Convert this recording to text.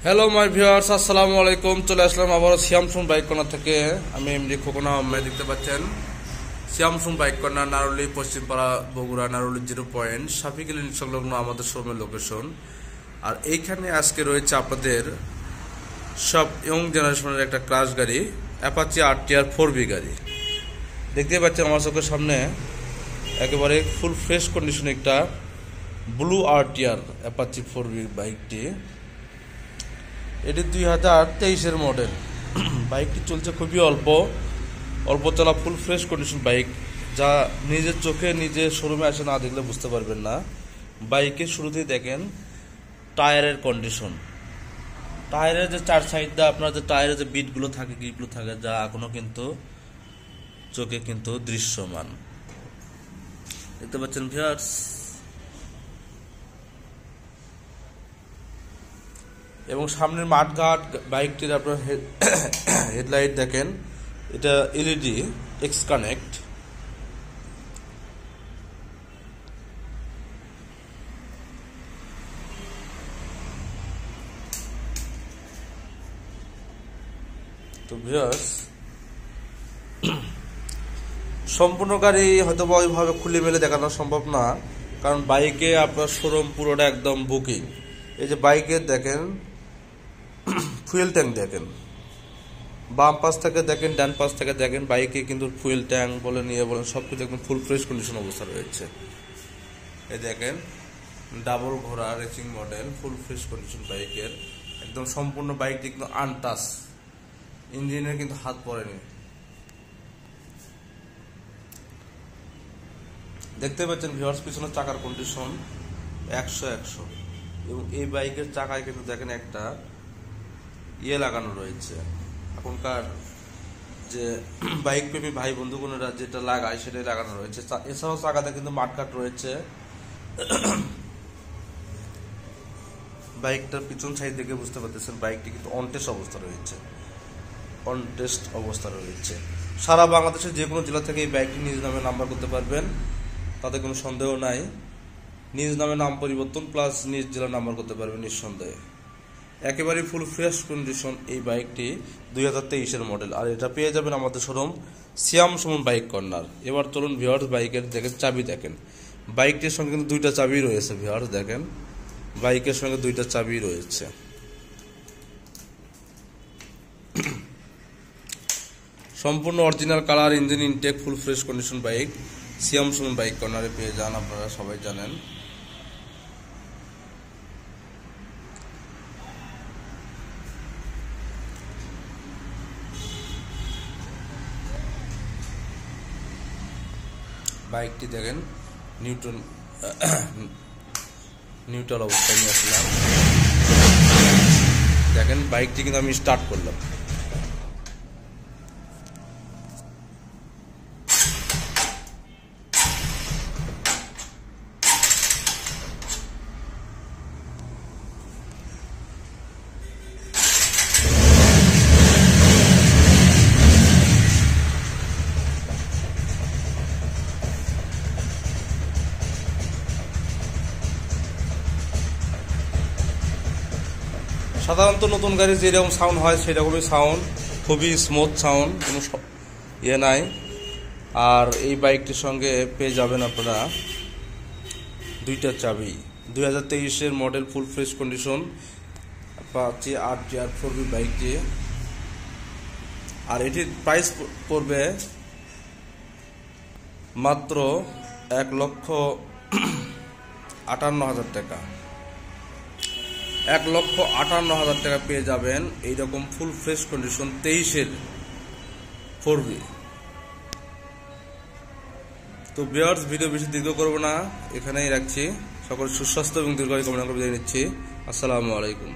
Hello my viewers, আসসালামু আলাইকুম। চলে আসলাম আবার শ্যামসুন বাইক কর্নার থেকে। আমি এমডি খোকন আহমেদ। দেখতে পাচ্ছেন শ্যামসুন বাইক কর্নার, নারুলি, পশ্চিমপাড়া, বগুড়া, নারুলি 0 পয়েন্ট, সাফি ক্লিনিক সংলগ্ন আমাদের শোরুমের লোকেশন। আর এইখানে আজকে রয়েছে আপনাদের সব ইয়ং জেনারেশনের একটা ক্রাশ গাড়ি, অ্যাপাচি RTR 4B গাড়ি। দেখতে পাচ্ছেন আমার চোখের সামনে একেবারে ফুল ফ্রেশ কন্ডিশনে একটা ব্লু RTR অ্যাপাচি 4B বাইকটি। এটি 2023-এর মডেল। বাইকটি চলছে খুবই অল্প চলা, ফুল ফ্রেশ কন্ডিশন বাইক, যা নিজের চোখে নিজে শোরুমে আসে না দেখলে বুঝতে পারবেন না। বাইকের শুরুতেই দেখেন টায়ারের কন্ডিশন, টায়ারের যে চার সাইডটা আপনার যে টায়ারের যে বিটগুলো থাকে, গ্রিপগুলো থাকে, যা এখনো কিন্তু চোখে কিন্তু দৃশ্যমান। দেখতে পাচ্ছেন ভিউয়ার্স। এবং সামনের মাঠঘাট বাইকটির আপনার হেডলাইট দেখেন, এটা LED এক্স কানেক্ট। তো ভিউয়ার্স, সম্পূর্ণ গাড়ি হয়তো ওইভাবে খুলে মেলে দেখানো সম্ভব না, কারণ বাইকে আপনার শোরুম পুরোটা একদম বুকিং। এই যে বাইকের দেখেন ফুয়েল ট্যাঙ্ক দেখেন, বাম পাশ থেকে দেখেন, ডান পাশ থেকে দেখেন, বাইকে কিন্তু ফুয়েল ট্যাঙ্ক বলেন ইয়ে বলেন সবকিছু একদম ফুল ফ্রেশ কন্ডিশন অবস্থা রয়েছে। এই দেখেন ডাবল ঘোড়া racing model, full fresh condition বাইকের, একদম সম্পূর্ণ বাইকটি কিন্তু আনটাচ, ইঞ্জিনের কিন্তু হাত পড়েনি। দেখতে পাচ্ছেন ভিউয়ার্স, পিছনের চাকার কন্ডিশন 100 এবং এই বাইকের চাকায় কিন্তু দেখেন একটা ইয়ে লাগানো রয়েছে, এখনকার যে বাইক প্রেমী ভাই বন্ধুগণেরা যেটা লাগায় সেটাই লাগানো রয়েছে। এছাড়াও চাকাতে কিন্তু মাঠকাট রয়েছে। বাইকটার পিছন সাইড দেখে বুঝতে পারতেছেন বাইকটি কিন্তু অনটেস্ট অবস্থা রয়েছে। সারা বাংলাদেশের যে কোনো জেলা থেকে এই বাইকটি নিজ নামে নাম্বার করতে পারবেন, তাতে কোনো সন্দেহ নাই। নিজ নামে নাম পরিবর্তন প্লাস নিজ জেলা নাম্বার করতে পারবেন নিঃসন্দেহে। একেবারে ফুল ফ্রেশ কন্ডিশন এই বাইকটি 2023-এর মডেল। আর এটা পেয়ে যাবেন আমাদের শোরুম শ্যামসুন বাইক কর্নার। এবার চলুন ভিউয়ার্স, বাইকের দেখেন চাবি দেখেন, বাইকটির সঙ্গে কিন্তু 2টা চাবি রয়েছে। ভিউয়ার্স দেখেন, বাইকের সঙ্গে 2টা চাবি রয়েছে। সম্পূর্ণ original colour, engine intake, full fresh condition bike Shyamsun bike কর্নারে পেয়ে যান, আপনারা সবাই জানেন। বাইকটি দেখেন নিউট্রাল অবস্থায় নিয়ে আসলাম। দেখেন বাইকটি কিন্তু আমি স্টার্ট করলাম। সাধারণত নতুন গাড়ি যেরকম সাউন্ড হয় সেরকমই সাউন্ড, খুবই স্মুথ সাউন্ড, কোনো ইয়ে নাই। আর এই বাইকটির সঙ্গে পেয়ে যাবেন আপনারা 2টা চাবি। 2023-এর model, full fresh condition Apache RTR 4B বাইকটি। আর এটির প্রাইস পড়বে মাত্র 1,58,000 টাকা। 1,58,000 টাকা পেয়ে যাবেন এইরকম ফুল ফ্রেশ কন্ডিশন 23-এর 4B। তো ভিউয়ার্স, ভিডিও বেশি দীর্ঘ করবো না, এখানেই রাখছি। সকল সুস্বাস্থ্য এবং দীর্ঘায়ু কামনা করে বিদায় নিচ্ছি। আসসালামু আলাইকুম।